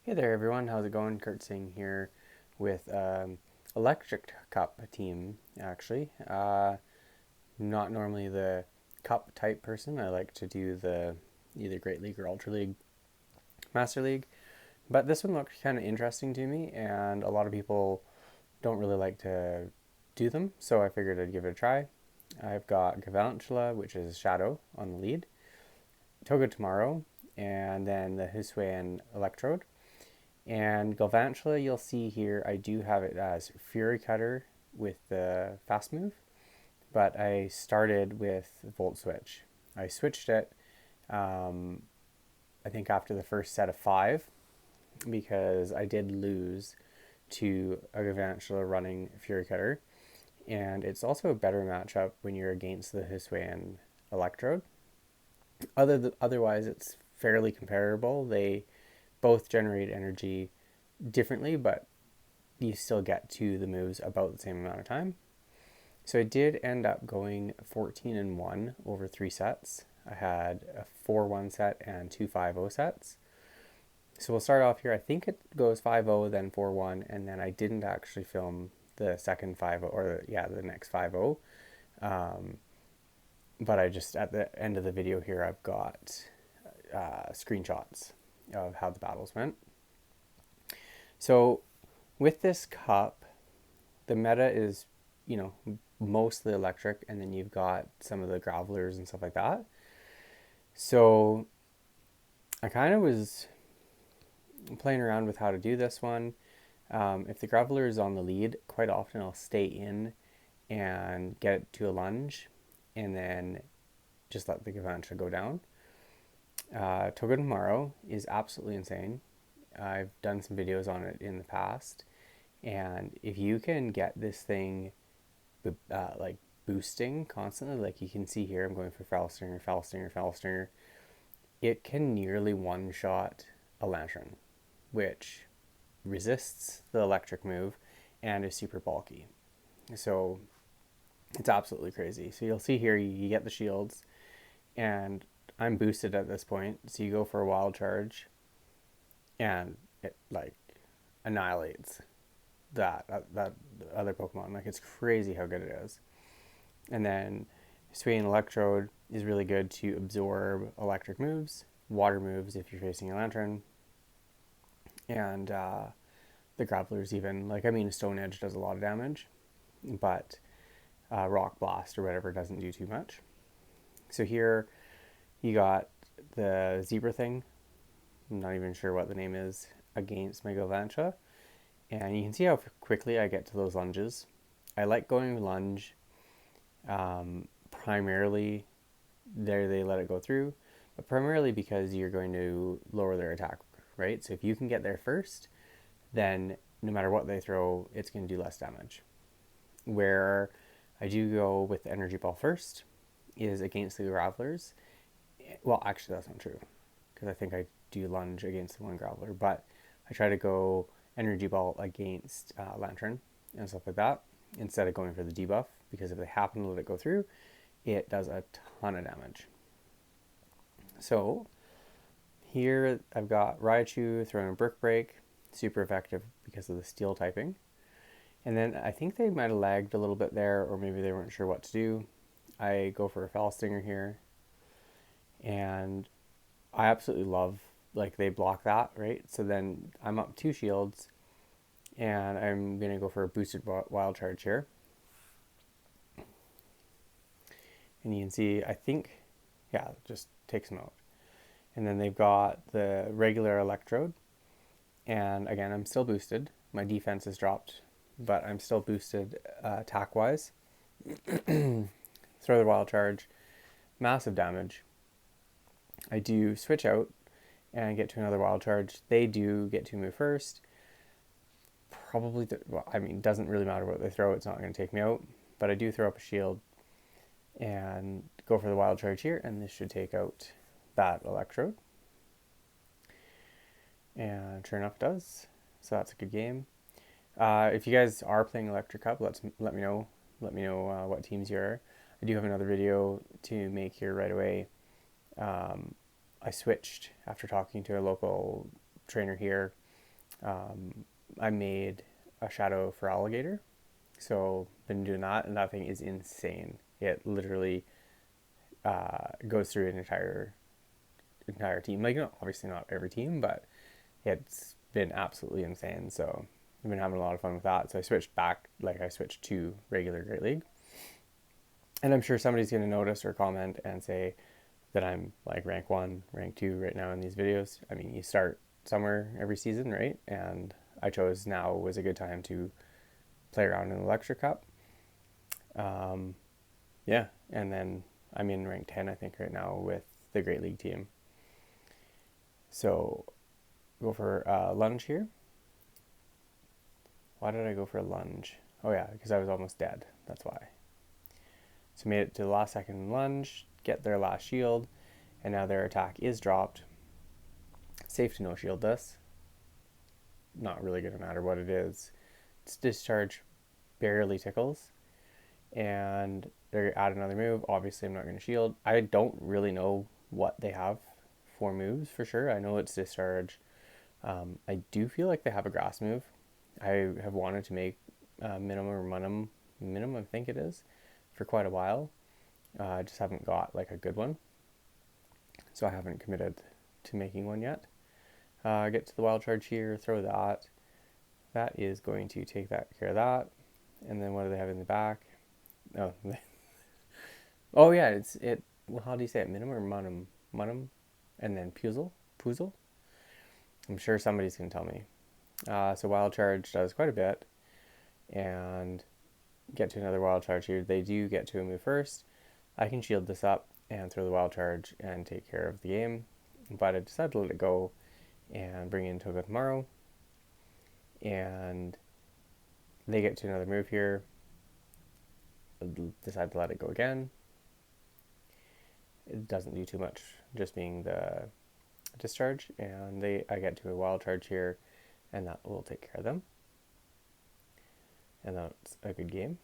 Hey there, everyone. How's it going? Kurt Singh here with Electric Cup team, actually. Not normally the cup type person. I like to do the either Great League or Ultra League, Master League. But this one looked kind of interesting to me, and a lot of people don't really like to do them, so I figured I'd give it a try. I've got Galvantula, which is Shadow, on the lead, Toga Tomorrow, and then the Hisuian Electrode. And Galvantula, you'll see here, I do have it as Fury Cutter with the fast move, but I started with Volt Switch. I switched it, um, I think, after the first set of 5, because I did lose to a Galvantula running Fury Cutter. And it's also a better matchup when you're against the Hisuian Electrode. Otherwise, it's fairly comparable. They both generate energy differently, but you still get to the moves about the same amount of time. So I did end up going 14-1 over 3 sets. I had a 4-1 set and 2 5-0 sets. So we'll start off here. I think it goes 5-0, then 4-1, and then I didn't actually film the second 5-0, or the next 5-0. But I just, at the end of the video here, I've got screenshots of how the battles went. So with this cup, the meta is, mostly electric, and then you've got some of the gravelers and stuff like that. So I kind of was playing around with how to do this one. If the graveler is on the lead, quite often I'll stay in and get it to a lunge, and then just let the Galvantula go down. Toga Tomorrow is absolutely insane. I've done some videos on it in the past, and if you can get this thing like boosting constantly, like you can see here, I'm going for Foul Stinger, Foul Stinger, Foul Stinger. It can nearly one-shot a Lantern, which resists the electric move and is super bulky. So it's absolutely crazy. So you'll see here, you get the shields, and I'm boosted at this point. So you go for a wild charge, and it like annihilates that other Pokemon. Like, it's crazy how good it is. And then Hisuian Electrode is really good to absorb electric moves, water moves if you're facing a Lantern, and the Grappler's even, like, I mean, Stone Edge does a lot of damage, but Rock Blast or whatever doesn't do too much. So here you got the Zebra thing. I'm not even sure what the name is, against my Galvantula. And you can see how quickly I get to those lunges. I like going lunge. Primarily, there they let it go through, but primarily because you're going to lower their attack, right? So if you can get there first, then no matter what they throw, it's going to do less damage. Where I do go with the Energy Ball first is against the Gravelers. Well, actually, that's not true, because I think I do lunge against the one Graveler, but I try to go Energy Ball against Lantern and stuff like that instead of going for the debuff, because if they happen to let it go through, it does a ton of damage. So here I've got Raichu throwing a Brick Break, super effective because of the steel typing. And then I think they might have lagged a little bit there, or maybe they weren't sure what to do. I go for a Foul Stinger here, and I absolutely love, like, they block that, right? So then I'm up 2 shields, and I'm going to go for a boosted wild charge here. And you can see, I think, yeah, it just takes them out. And then they've got the regular Electrode, and again, I'm still boosted. My defense has dropped, but I'm still boosted attack-wise. Throw the wild charge, massive damage. I do switch out and get to another wild charge. They do get to move first. Probably, doesn't really matter what they throw. It's not going to take me out. But I do throw up a shield and go for the wild charge here, and this should take out that Electrode. And sure enough, it does. So that's a good game. If you guys are playing Electric Cup, let me know. Let me know what teams you are. I do have another video to make here right away. I switched after talking to a local trainer here. I made a shadow for alligator, so been doing that, and that thing is insane. It literally goes through an entire team. Like, obviously not every team, but it's been absolutely insane. So I've been having a lot of fun with that. So I switched to regular Great League. And I'm sure somebody's going to notice or comment and say that I'm like rank 1, rank 2 right now in these videos. I mean, you start somewhere every season, right? And I chose now was a good time to play around in the Lecture Cup. Yeah, and then I'm in rank 10, I think, right now with the Great League team. So go for lunge here. Why did I go for a lunge? Oh yeah, because I was almost dead. That's why. So made it to the last second lunge, get their last shield, and now their attack is dropped. Safe to no shield this. Not really going to matter what it is. Its discharge barely tickles, and they add another move. Obviously, I'm not going to shield. I don't really know what they have for moves for sure. I know it's discharge. I do feel like they have a grass move. I have wanted to make minimum, I think it is, for quite a while. I just haven't got like a good one, so I haven't committed to making one yet. Get to the wild charge here, throw that. That is going to take that care of that. And then what do they have in the back? Oh, oh yeah, it. Well, how do you say it? Minimum or munum? Munum, and then puzzle. I'm sure somebody's gonna tell me. So wild charge does quite a bit, and get to another wild charge here. They do get to a move first. I can shield this up and throw the wild charge and take care of the game, but I decided to let it go and bring in Togedemaru, and they get to another move here. Decide to let it go again. It doesn't do too much, just being the discharge, and I get to a wild charge here, and that will take care of them. And that's a good game.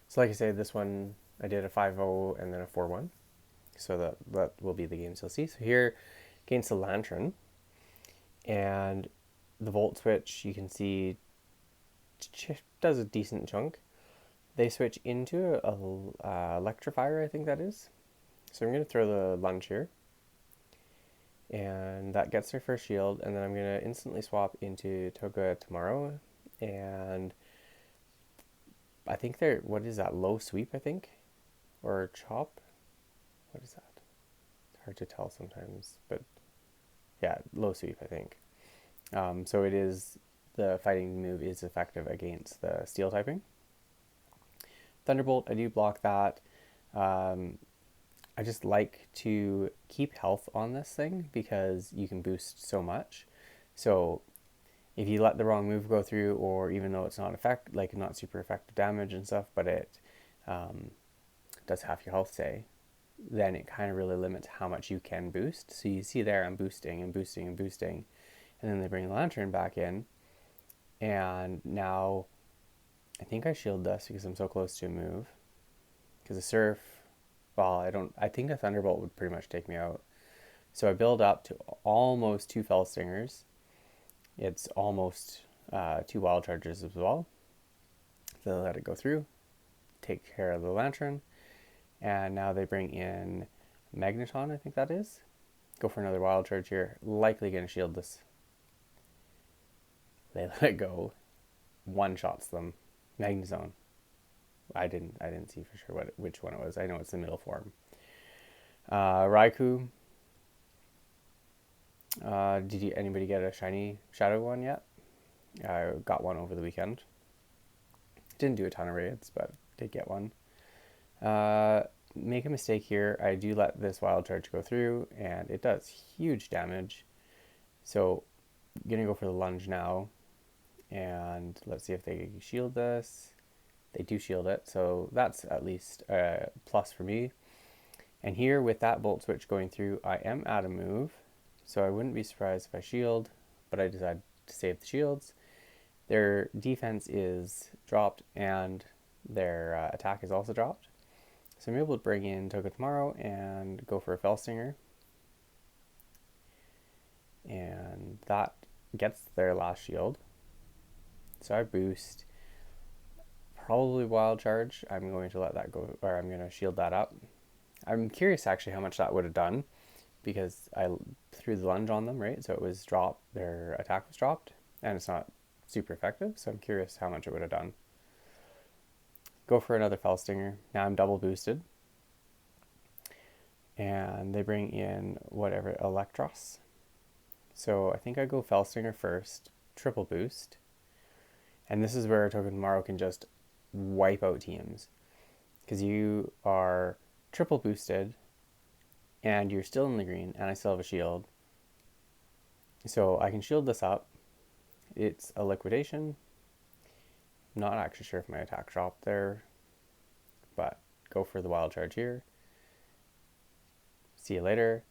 So like I said, this one I did a 5-0 and then a 4-1. So that will be the games you'll see. So here against the Lantern and the Volt Switch, you can see does a decent chunk. They switch into a Electrifier, I think that is. So I'm going to throw the lunge here. And that gets their first shield. And then I'm going to instantly swap into Togedemaru. And I think they're, what is that, low sweep, I think? Or chop? What is that? It's hard to tell sometimes. But yeah, low sweep, I think. So it is, the fighting move is effective against the steel typing. Thunderbolt, I do block that. I just like to keep health on this thing because you can boost so much. So if you let the wrong move go through, or even though it's not not super effective damage and stuff, but it does half your health, say, then it kind of really limits how much you can boost. So you see there, I'm boosting and boosting and boosting, and then they bring the Lantern back in, and now I think I shield this because I'm so close to a move. Because the Surf, well, I think a Thunderbolt would pretty much take me out. So I build up to almost 2 Fell Stingers. It's almost 2 Wild Charges as well. So they let it go through, take care of the Lantern, and now they bring in Magneton, I think that is. Go for another Wild Charge here. Likely going to shield this. They let it go. One-shots them. Magnezone. I didn't see for sure which one it was. I know it's the middle form. Raikou. Did anybody get a shiny shadow one yet? I got one over the weekend. Didn't do a ton of raids, but did get one. Make a mistake here. I do let this wild charge go through, and it does huge damage. So I'm gonna go for the lunge now, and let's see if they shield this. They do shield it, so that's at least a plus for me. And here with that Volt Switch going through, I am at a move, so I wouldn't be surprised if I shield, but I decided to save the shields. Their defense is dropped, and their attack is also dropped. So I'm able to bring in Togedemaru and go for a Fell Stinger. And that gets their last shield. So I boost, probably Wild Charge. I'm going to let that go, or I'm going to shield that up. I'm curious actually how much that would have done, because I threw the lunge on them, right? So it was dropped, their attack was dropped, and it's not super effective. So I'm curious how much it would have done. Go for another Felstinger. Now I'm double boosted. And they bring in whatever, Electros. So I think I go Felstinger first, triple boost. And this is where Togedemaru can just wipe out teams. Because you are triple boosted, and you're still in the green, and I still have a shield. So I can shield this up. It's a liquidation. Not actually sure if my attack dropped there, but go for the Wild Charge here. See you later.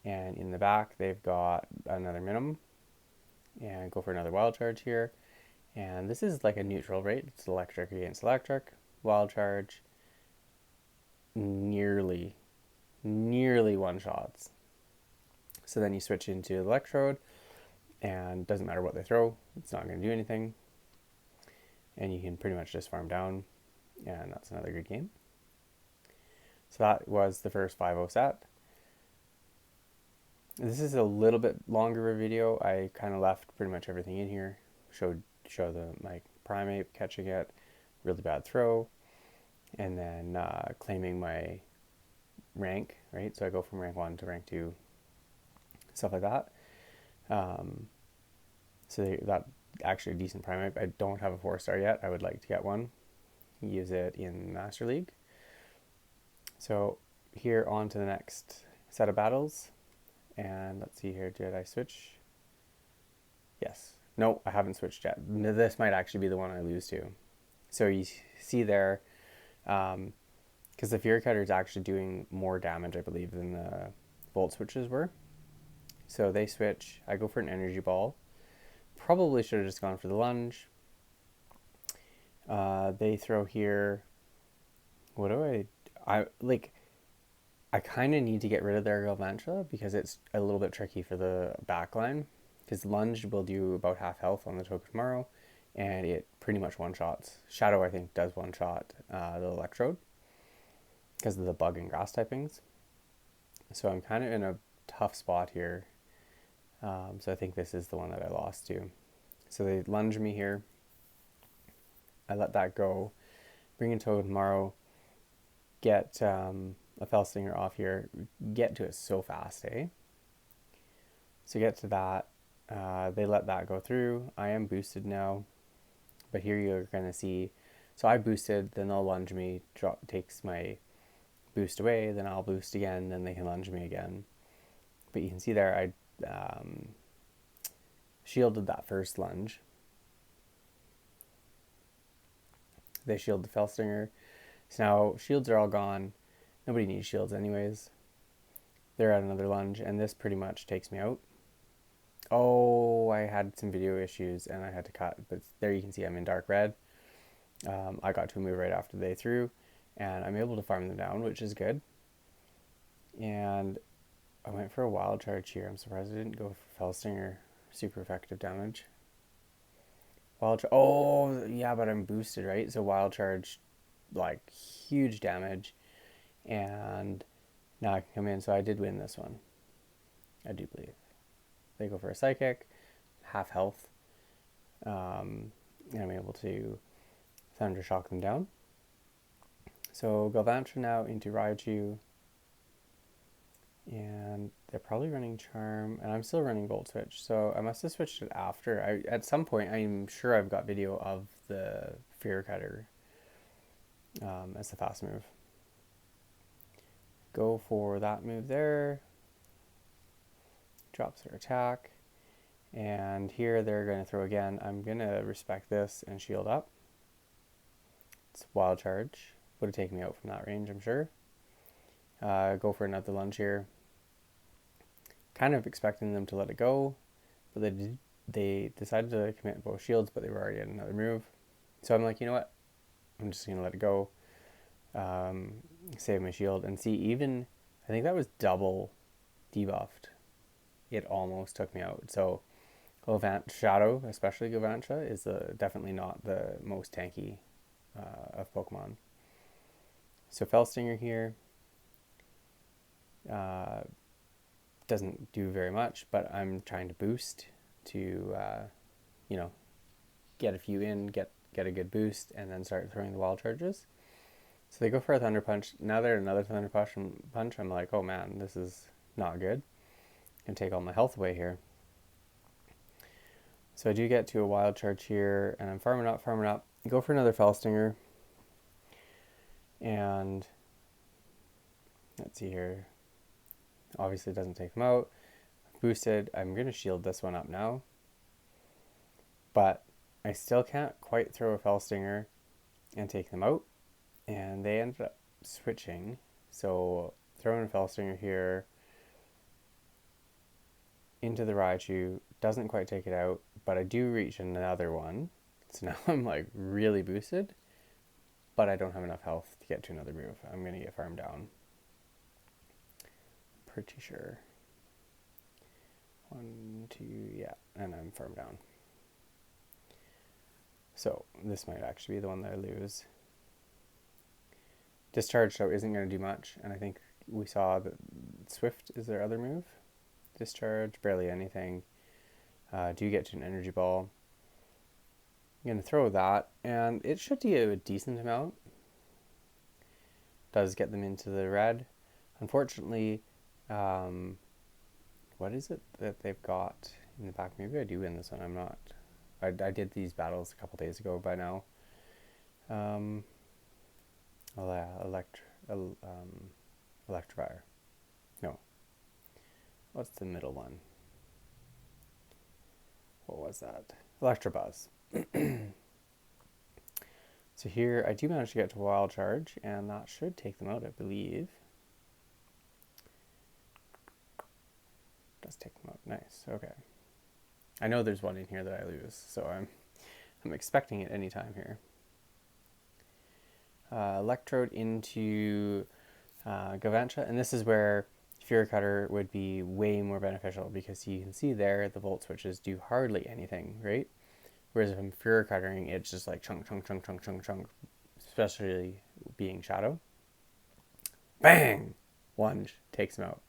And in the back, they've got another minimum. And go for another Wild Charge here. And this is like a neutral, right? It's electric against electric. Wild Charge. Nearly one shots. So then you switch into Electrode, and doesn't matter what they throw, it's not going to do anything. And you can pretty much just farm down, and that's another good game. So that was the first 5-0 set. This is a little bit longer of a video. I kind of left pretty much everything in here. Show my Primeape catching it, really bad throw, and then claiming my rank, right? So I go from rank 1 to rank 2, stuff like that. That actually a decent Primeape. I don't have a 4-star yet. I would like to get one. Use it in Master League. So here on to the next set of battles. And let's see here, did I switch? Yes. No, I haven't switched yet. This might actually be the one I lose to. So you see there, because the Fury Cutter is actually doing more damage, I believe, than the Volt Switches were. So they switch. I go for an Energy Ball. Probably should have just gone for the lunge. They throw here. What do I kind of need to get rid of their Galvantula because it's a little bit tricky for the backline. Because lunge will do about half health on the Togedemaru, and it pretty much one-shots. Shadow, I think, does one-shot the Electrode because of the bug and grass typings. So I'm kind of in a tough spot here. So I think this is the one that I lost to. So they lunge me here. I let that go. Bring in Togedemaru. Get a Felstinger off here. Get to it so fast, eh? So get to that. They let that go through. I am boosted now. But here you're going to see. So I boosted, then they'll lunge me. Takes my boost away. Then I'll boost again. Then they can lunge me again. But you can see there I shielded that first lunge. They shield the Felstinger. So now shields are all gone. Nobody needs shields anyways. They're at another lunge, and this pretty much takes me out. Oh, I had some video issues and I had to cut, but there you can see I'm in dark red. I got to a move right after they threw, and I'm able to farm them down, which is good. And I went for a Wild Charge here. I'm surprised I didn't go for Felstinger. Super effective damage. Oh, yeah, but I'm boosted, right? So Wild Charge, like, huge damage. And now I can come in. So I did win this one. I do believe. They go for a Psychic, half health. And I'm able to Thunder Shock them down. So Galvantula now into Raichu. And they're probably running Charm, and I'm still running Volt Switch, so I must have switched it after. At some point, I'm sure I've got video of the Fury Cutter as the fast move. Go for that move there. Drops their attack. And here they're going to throw again. I'm going to respect this and shield up. It's Wild Charge. Would have taken me out from that range, I'm sure. Go for another lunge here. Kind of expecting them to let it go, but they decided to commit both shields, but they were already at another move. So I'm like, you know what? I'm just going to let it go. Save my shield. And see, even, I think that was double debuffed. It almost took me out. So Shadow, especially Govansha, is definitely not the most tanky of Pokemon. So Felstinger here doesn't do very much, but I'm trying to boost to, you know, get a few in, get a good boost, and then start throwing the wild charges. So they go for a Thunder Punch. Now they're another Thunder Punch. I'm like, oh man, this is not good. Gonna take all my health away here. So I do get to a wild charge here, and I'm farming up. Go for another Felstinger. And let's see here. Obviously it doesn't take them out. Boosted. I'm going to shield this one up now. But I still can't quite throw a Felstinger and take them out. And they ended up switching. So throwing a Felstinger here into the Raichu doesn't quite take it out, but I do reach another one. So now I'm like really boosted, but I don't have enough health to get to another move. I'm going to get farmed down. Pretty sure. 1, 2, yeah, and I'm farmed down. So this might actually be the one that I lose. Discharge though isn't going to do much, and I think we saw that Swift is their other move. Discharge, barely anything. Do get to an energy ball. I'm going to throw that, and it should do a decent amount. Does get them into the red. Unfortunately, what is it that they've got in the back? Maybe I do win this one. I'm not. I did these battles a couple days ago by now. Electivire. No. What's the middle one? What was that? Electabuzz. So here I do manage to get to Wild Charge, and that should take them out, I believe. Does take them out. Nice. Okay. I know there's one in here that I lose, so I'm expecting it anytime here. Electrode into Govansha, and this is where Fury Cutter would be way more beneficial, because you can see there the Volt Switches do hardly anything, right? Whereas if I'm Fury Cuttering, it's just like chunk, especially being Shadow. Bang! Lunge, takes him out.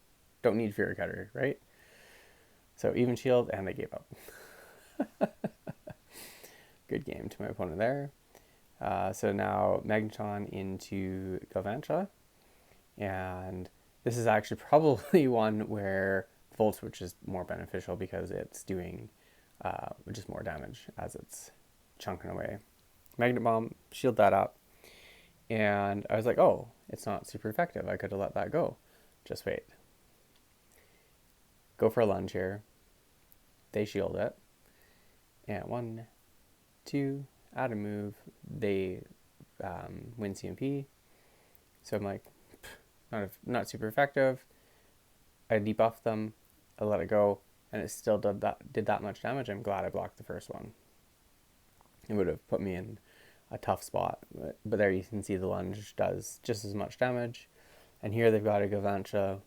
Don't need Fury Cutter, right? So even shield, and they gave up. Good game to my opponent there. So now Magneton into Galvantula, and this is actually probably one where Volt Switch is more beneficial because it's doing just more damage as it's chunking away. Magnet Bomb, shield that up, and I was like, oh, it's not super effective. I could have let that go. Just wait. Go for a lunge here. They shield it. And 1, 2, add a move. They win CMP. So I'm like, not super effective. I debuffed them. I let it go, and it still did that much damage. I'm glad I blocked the first one. It would have put me in a tough spot. But there you can see the lunge does just as much damage. And here they've got a Galvantula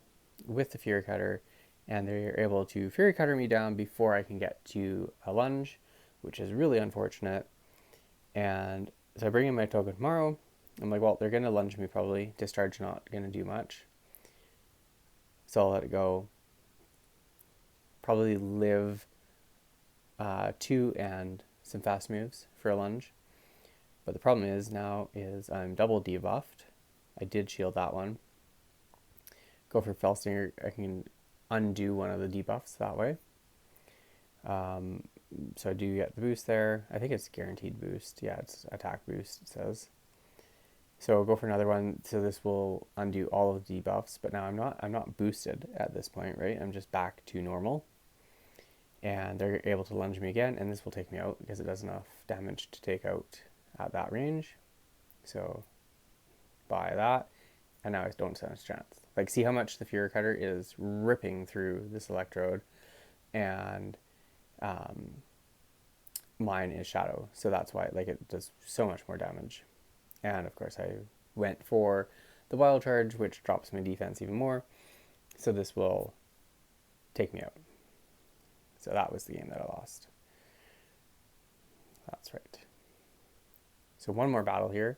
with the Fury Cutter, and they're able to Fury Cutter me down before I can get to a lunge, which is really unfortunate. And so I bring in my token tomorrow. I'm like, well, they're going to lunge me probably. Discharge not going to do much. So I'll let it go. Probably live 2 and some fast moves for a lunge. But the problem is now is I'm double debuffed. I did shield that one. Go for Felstinger. I can undo one of the debuffs that way. So I do get the boost there. I think it's guaranteed boost. Yeah, it's attack boost, it says. So I'll go for another one. So this will undo all of the debuffs, but now I'm not boosted at this point, right? I'm just back to normal. And they're able to lunge me again, and this will take me out because it does enough damage to take out at that range. So buy that, and now I don't stand a chance. Like, see how much the Fury Cutter is ripping through this Electrode, and mine is Shadow, so that's why it does so much more damage. And of course I went for the Wild Charge, which drops my defense even more, so this will take me out. So that was the game that I lost. That's right. So one more battle here,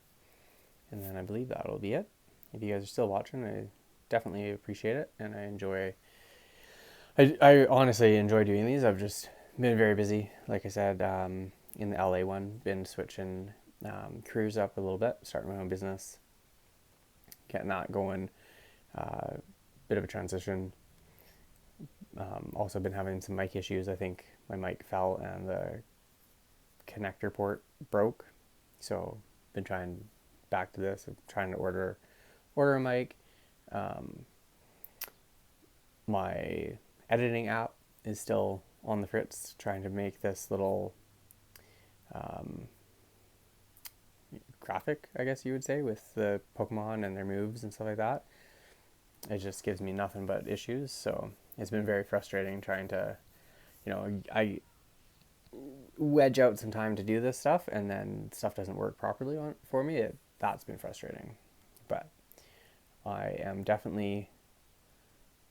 and then I believe that'll be it. If you guys are still watching, I definitely appreciate it, and I honestly enjoy doing these. I've just been very busy. Like I said, in the LA one, been switching careers up a little bit, starting my own business, getting that going. Bit of a transition. Also been having some mic issues. I think my mic fell and the connector port broke. So been trying back to this. I'm trying to order a mic. My editing app is still on the fritz, trying to make this little graphic, I guess you would say, with the Pokemon and their moves and stuff like that. It just gives me nothing but issues. So it's been very frustrating trying to, I wedge out some time to do this stuff, and then stuff doesn't work properly for me. That's been frustrating. But I am definitely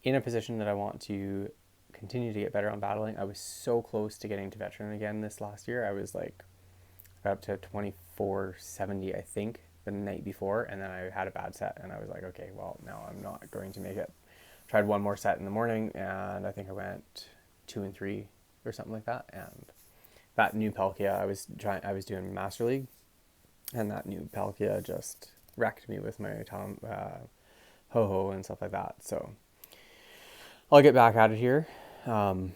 in a position that I want to continue to get better on battling. I was so close to getting to veteran again this last year. I was like up to 2470, I think, the night before, and then I had a bad set, and I was like, okay, well, now I'm not going to make it. Tried one more set in the morning, and I think I went 2 and 3 or something like that. And that new Palkia, I was doing Master League, and that new Palkia just wrecked me with my Ho-Ho and stuff like that. So I'll get back at it here. I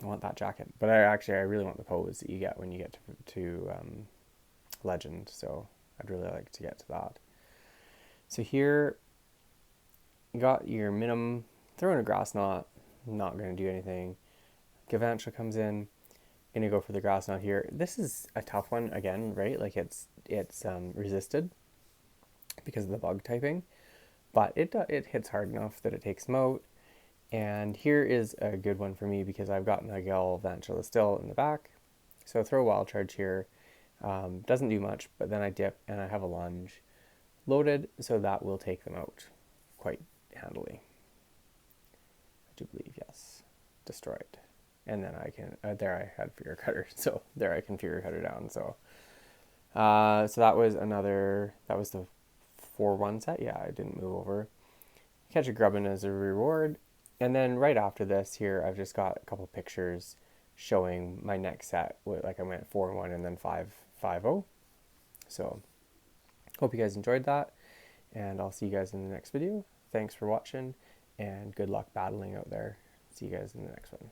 want that jacket, but I really want the pose that you get when you get to Legend. So I'd really like to get to that. So here, you got your minimum. Throwing a Grass Knot, not going to do anything. Galvantula comes in, going to go for the Grass Knot here. This is a tough one again, right? Like it's resisted because of the bug typing, but it hits hard enough that it takes them out. And here is a good one for me because I've got my Galvantula still in the back. So throw Wild Charge here. Doesn't do much, but then I dip and I have a lunge loaded, so that will take them out quite handily. I do believe, yes. Destroyed. And then I can, there I had Fury Cutter, so there I can Fury Cutter down. So so that was the 4-1 set. Yeah, I didn't move over. Catch a Grubbin as a reward. And then right after this here, I've just got a couple pictures showing my next set. Like I went 4-1 and then 5-0. So hope you guys enjoyed that, and I'll see you guys in the next video. Thanks for watching, and good luck battling out there. See you guys in the next one.